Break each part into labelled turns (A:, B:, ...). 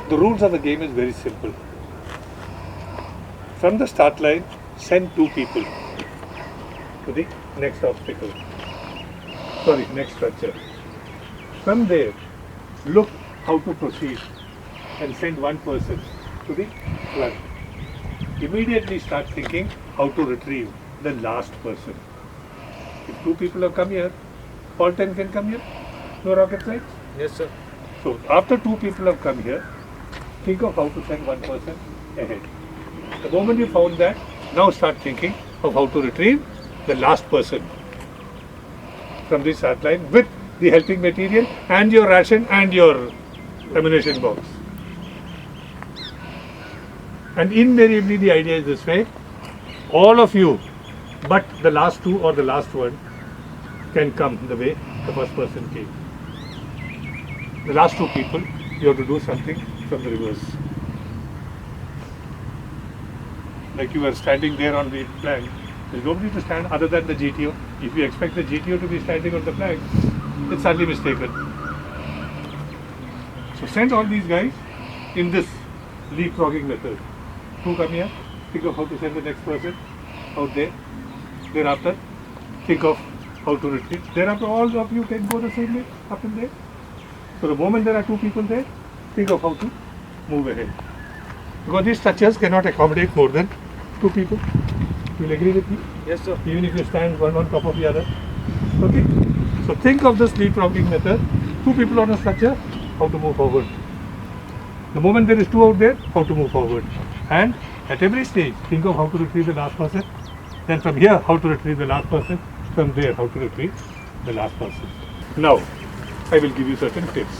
A: The rules of the game is very simple. From the start line, send 2 people to the next obstacle. Sorry, next structure. From there, look how to proceed and send 1 person to the front. Immediately start thinking how to retrieve the last person. If 2 people have come here, all 10 can come here. No rocket science?
B: Yes, sir.
A: So after 2 people have come here, think of how to send 1 person ahead. The moment you found that, now start thinking of how to retrieve the last person from the start line with the helping material and your ration and your ammunition box. And invariably the idea is this way, all of you but the last 2 or the last one can come the way the first person came. The last 2 people, you have to do something from the reverse. Like you were standing there on the plank, there's nobody to stand other than the GTO. If you expect the GTO to be standing on the plank, it's sadly mistaken. So send all these guys in this leapfrogging method. 2 come here, think of how to send the next person out there. Thereafter, think of how to retrieve. Thereafter, all of you can go the same way up and there. So the moment there are 2 people there, think of how to move ahead. Because these structures cannot accommodate more than 2 people. You will agree with me?
B: Yes, sir.
A: Even if you stand one on top of the other. Okay? So think of this leapfrogging method. 2 people on a structure, how to move forward. The moment there is 2 out there, how to move forward. And at every stage, think of how to retrieve the last person. Then from here, how to retrieve the last person. From there, how to retrieve the last person. Now, I will give you certain tips.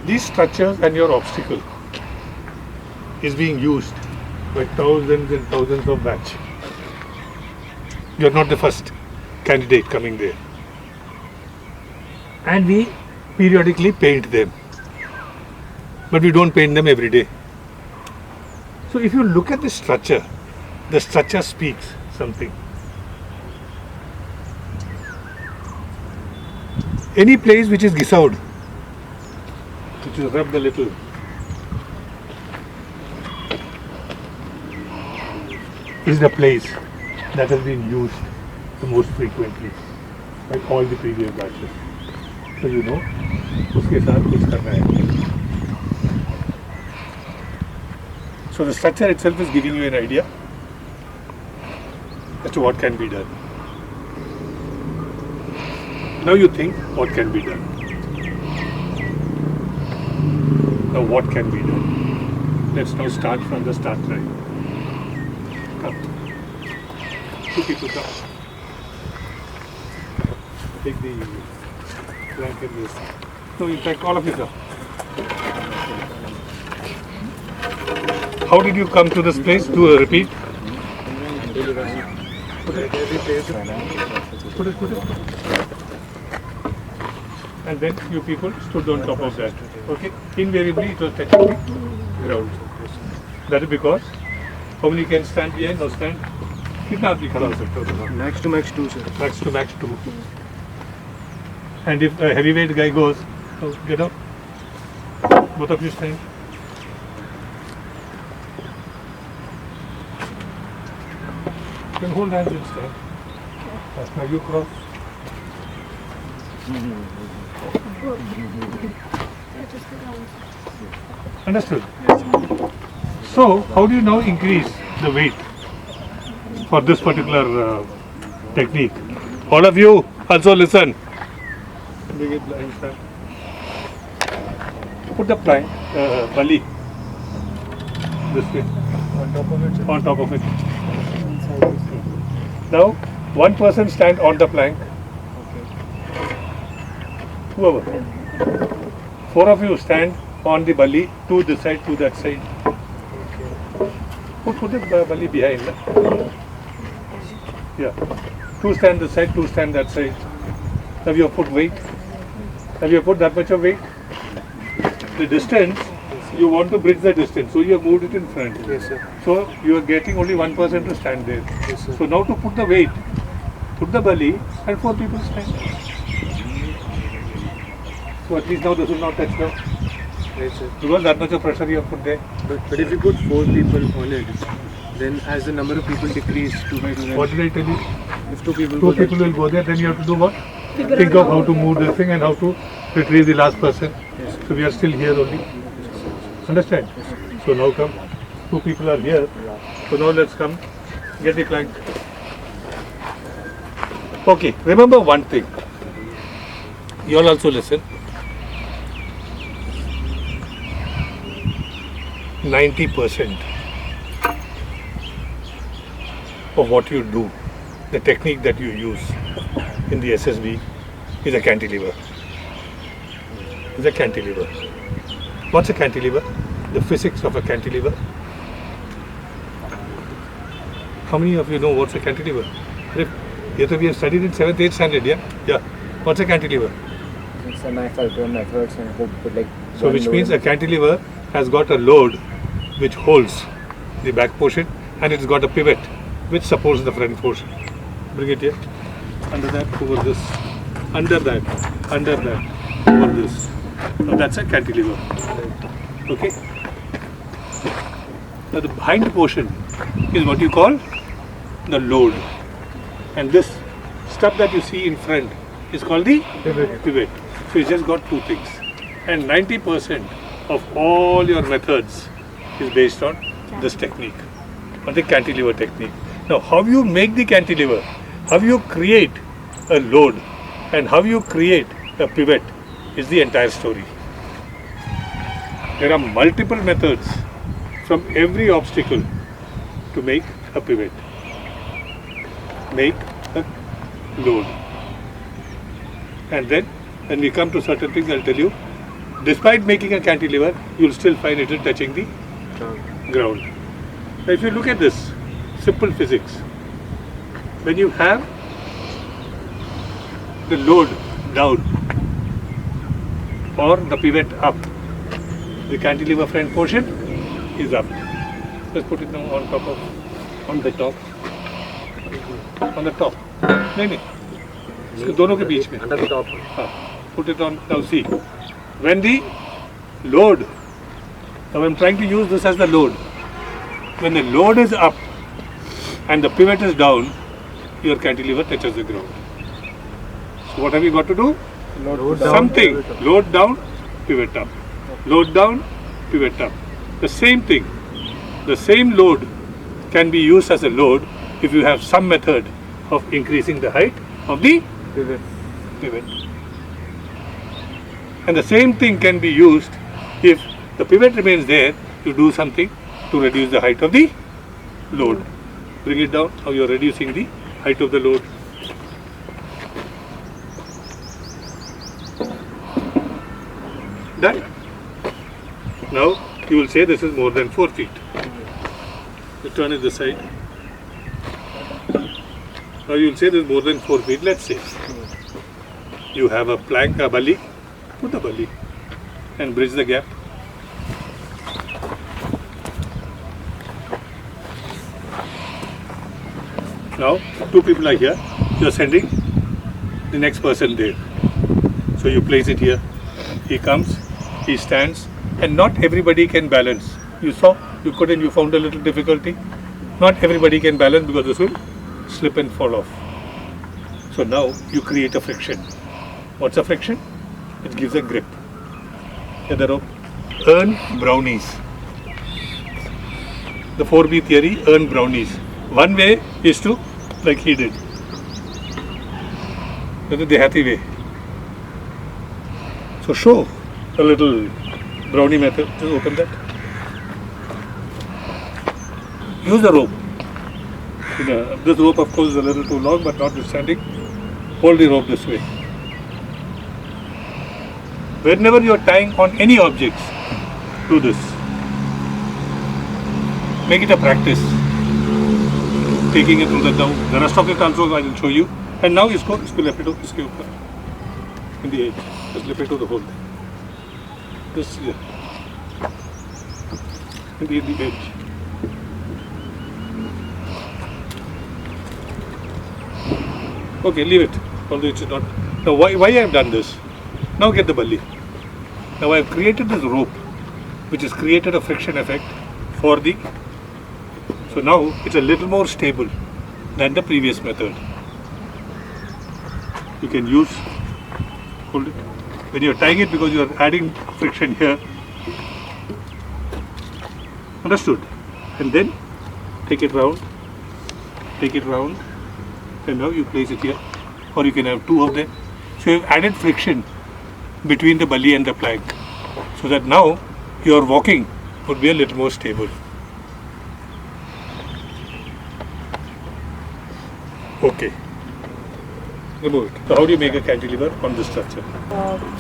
A: These structures and your obstacle is being used by thousands and thousands of batch. You are not the first candidate coming there. And we periodically paint them. But we don't paint them every day. So if you look at the structure speaks something. Any place which is gissowed, which is rubbed a little, is the place that has been used the most frequently by all the previous batches. So you know, उसके साथ कुछ करना है. So the structure itself is giving you an idea as to what can be done. Now you think what can be done. Now what can be done? Let's now start from the start line. Come. 2 people come. Take the plank in this. No, in fact, all of you come. How did you come to this place? Do a repeat. Put it. And then you people stood on top of that. Okay? Invariably it was touching the ground. That is because how many can stand behind? No stand. कितना आदमी खड़ा हो सकता है?
B: Max to max 2, sir.
A: Max to max 2. And if a heavyweight guy goes, so get up. Both of you stand. You can hold hands and stand. Now you cross. Understood? So, how do you now increase the weight for this particular technique? All of you also listen. Put the plank, bali, this way, on top of it. Now, 1 person stand on the plank. Whoever. 4 of you stand on the bali, 2 this side, 2 that side. Put the bali behind. Yeah. 2 stand this side, 2 stand that side. Have you put weight? Have you put that much of weight? The distance, you want to bridge the distance, so you have moved it in front.
B: Yes, sir.
A: So you are getting only 1 person to stand there.
B: Yes, sir.
A: So now to put the weight, put the bali and 4 people stand. So at least now this will not touch down.
B: Right, sir.
A: Because that much of pressure you have put there.
B: But if you put 4 people on it, then as the number of people decrease 2 by 2, then
A: What did I tell you?
B: if 2 people
A: Two
B: go there,
A: people will go there, then you have to do what? Think of how to move this thing and how to retrieve the last person.
B: Yes.
A: So we are still here only. Understand? So now come. 2 people are here. So now let's come. Get the plank. Okay, remember one thing. You all also listen. 90% of what you do, the technique that you use in the SSB is a cantilever. Is a cantilever. What's a cantilever? The physics of a cantilever. How many of you know what's a cantilever? We have studied in 7th, 8th standard, yeah? Yeah. What's a cantilever?
B: it's semi-fulcrum methods and put like.
A: So which means a cantilever has got a load which holds the back portion and it's got a pivot which supports the front portion. Bring it here. Under that, over this. Under that, over this. Now that's a cantilever. Okay? Now the behind portion is what you call the load. And this stuff that you see in front is called the pivot. So you just got 2 things. And 90% of all your methods is based on this technique, on the cantilever technique. Now, how you make the cantilever, how you create a load, and how you create a pivot is the entire story. There are multiple methods from every obstacle to make a pivot, make a load. And then when we come to certain things, I'll tell you, despite making a cantilever, you'll still find it touching the ground. Now, if you look at this, simple physics, when you have the load down or the pivot up, the cantilever front portion is up. Let's put it now on top of, on the top. On the top. नहीं इसके दोनों के बीच में.
B: Under the top.
A: हाँ. Put it on. Now see, when the load, now I'm trying to use this as the load. When the load is up and the pivot is down, your cantilever touches the ground. So what have you got to do?
B: Load down,
A: Something.
B: pivot up.
A: Load down, pivot up. Load down, pivot up. The same thing. The same load can be used as a load if you have some method of increasing the height of the pivot. And the same thing can be used if the pivot remains there, you do something to reduce the height of the load. Bring it down, how you are reducing the height of the load. Done. Now you will say this is more than 4 feet. You turn it this side. Now you will say this is more than 4 feet. Let's say you have a plank, a bully. Put the bully and bridge the gap. Now 2 people are here. You are sending the next person there. So you place it here. He comes, he stands, and not everybody can balance. You saw, you couldn't, you found a little difficulty. Not everybody can balance because this will slip and fall off. So now you create a friction. What's a friction? It gives a grip. Get the rope. Earn brownies. The 4B theory, earn brownies. One way is to, like he did. That's the Dehati way. So show a little brownie method. Just open that. Use the rope. This rope of course is a little too long, but notwithstanding, hold the rope this way. Whenever you are tying on any objects, do this. Make it a practice. Taking it to the rest of it also I will show you. And now इसको लपेटो इसके ऊपर in the edge. Just लपेटो the whole thing. This here. In the edge. Okay, leave it. Although it is not. Now why I have done this? Now get the bully. Now I have created this rope, which has created a friction effect for the. So now it's a little more stable than the previous method. You can use, hold it, when you're tying it because you're adding friction here. Understood? And then take it round, and now you place it here, or you can have two of them. So you've added friction between the belly and the plank, so that now your walking would be a little more stable. Okay. Remove it. So how do you make a cantilever on this structure?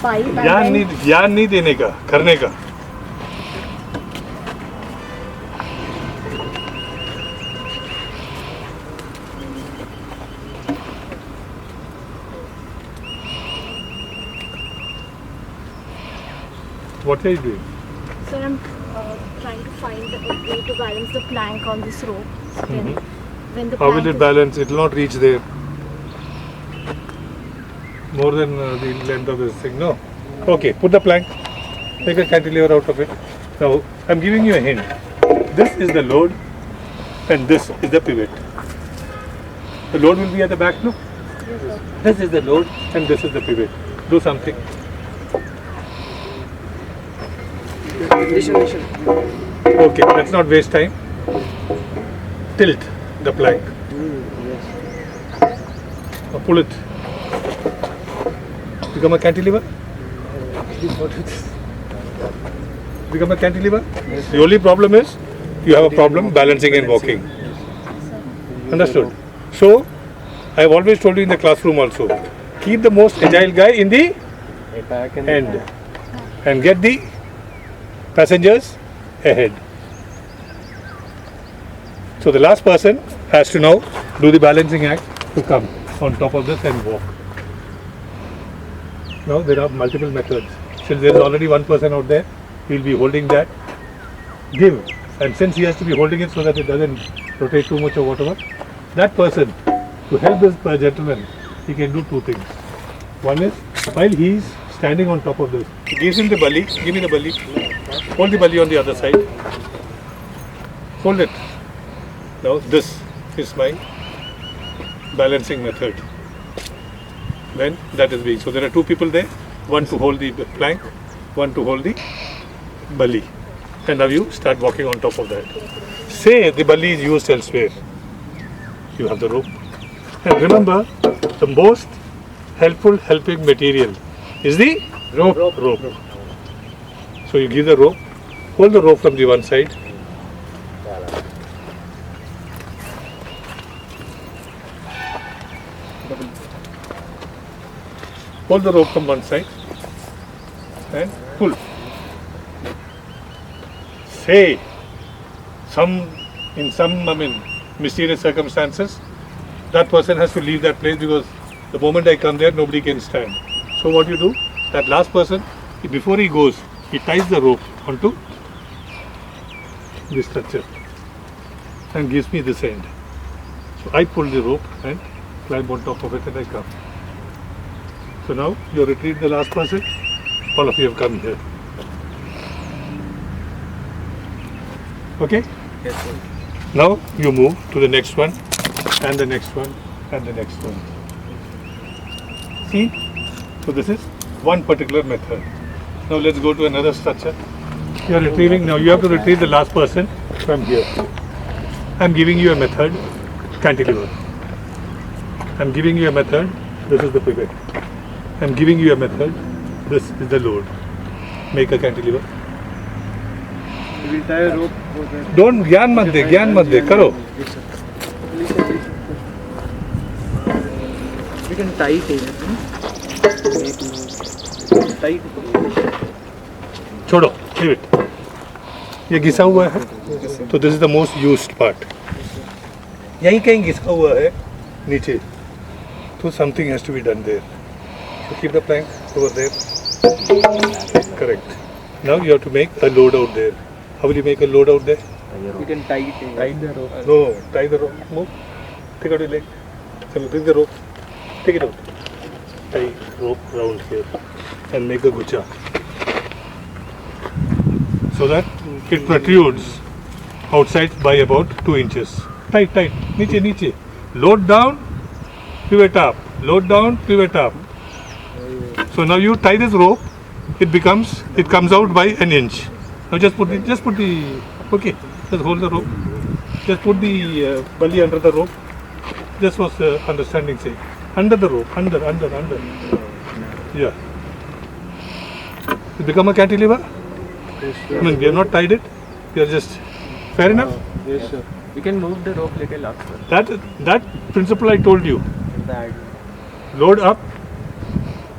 C: Pipe and
A: ज्ञान नहीं देने का, करने का. What are you doing?
C: Sir, I'm trying to find a way to balance the plank on this rope. So then when the
A: How
C: plank
A: will it
C: is-
A: balance? It will not reach there. More than the length of this thing, no? Okay, put the plank. Take a cantilever out of it. Now, I'm giving you a hint. This is the load and this is the pivot. The load will be at the back, no?
C: Yes, sir.
A: This is the load and this is the pivot. Do something. Okay, let's not waste time. Tilt the plank. Now pull it. Become a cantilever? Become a cantilever? The only problem is you have a problem balancing and walking. Understood? So, I have always told you in the classroom also, keep the most agile guy in the end and get the passengers ahead. So the last person has to now do the balancing act to come on top of this and walk. Now there are multiple methods. Since there is already one person out there, he will be holding that. Give. And since he has to be holding it so that it doesn't rotate too much or whatever, that person, to help this gentleman, he can do two things. One is, while he is standing on top of this, he gives him the belly. Give me the belly. Hold the belly on the other side. Hold it. Now this is my balancing method. Then that is being. So there are two people there. One to hold the plank, one to hold the belly. And now you start walking on top of that. Say the belly is used elsewhere. You have the rope. And remember, the most helping material is the rope. So you give the rope, hold the rope from the one side. Hold the rope from one side and pull. Say, in some mysterious circumstances, that person has to leave that place because the moment I come there, nobody can stand. So what you do, that last person, before he goes, he ties the rope onto this structure and gives me this end. So I pull the rope and climb on top of it and I come. So now you retrieve the last person, all of you have come here. Okay?
B: Yes, sir.
A: Now you move to the next one and the next one and the next one. See? So this is one particular method. Now let's go to another structure. You are retrieving, now you have to retrieve the last person from here. I am giving you a method, cantilever. I am giving you a method, this is the pivot. I am giving you a method, this is the load. Make a cantilever.
B: We will tie a rope over there.
A: Don't ज्ञान मत दे करो.
B: We can tie it here. Tie it.
A: छोड़ो, leave it. ये घिसा हुआ है, तो this is the most used part. यहीं कहीं घिसा हुआ है नीचे, तो something has to be done there. So keep the plank over there. Correct. Now you have to make a load out there. How will you make a load out there?
B: We can tie it here. Tie the rope.
A: No, tie the rope. Move. Take out your leg. So bring the rope. Take it out. Tie rope round here and make a gucha. so that it protrudes outside by about 2 inches. Tight, tight. Niche, niche. Load down, pivot up. Load down, pivot up. So now you tie this rope. It comes out by an inch. Now just put the. Okay. Just hold the rope. Just put the belly under the rope. Just was understanding sake. Under the rope. Under. Yeah. It become a cantilever?
B: Yes,
A: I mean, we have not tied it. We are just. Fair enough?
B: Yes, sir. We can move the rope little up, sir.
A: That principle I told you.
B: The idea.
A: Load up,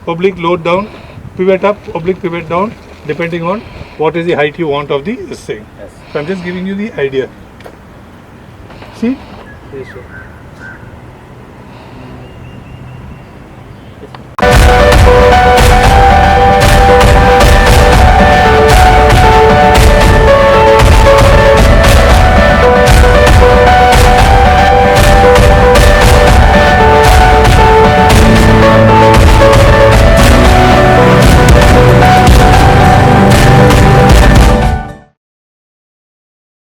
A: oblique load down, pivot up, oblique pivot down, depending on what is the height you want of this thing.
B: Yes.
A: So I'm just giving you the idea. See?
B: Yes, sir.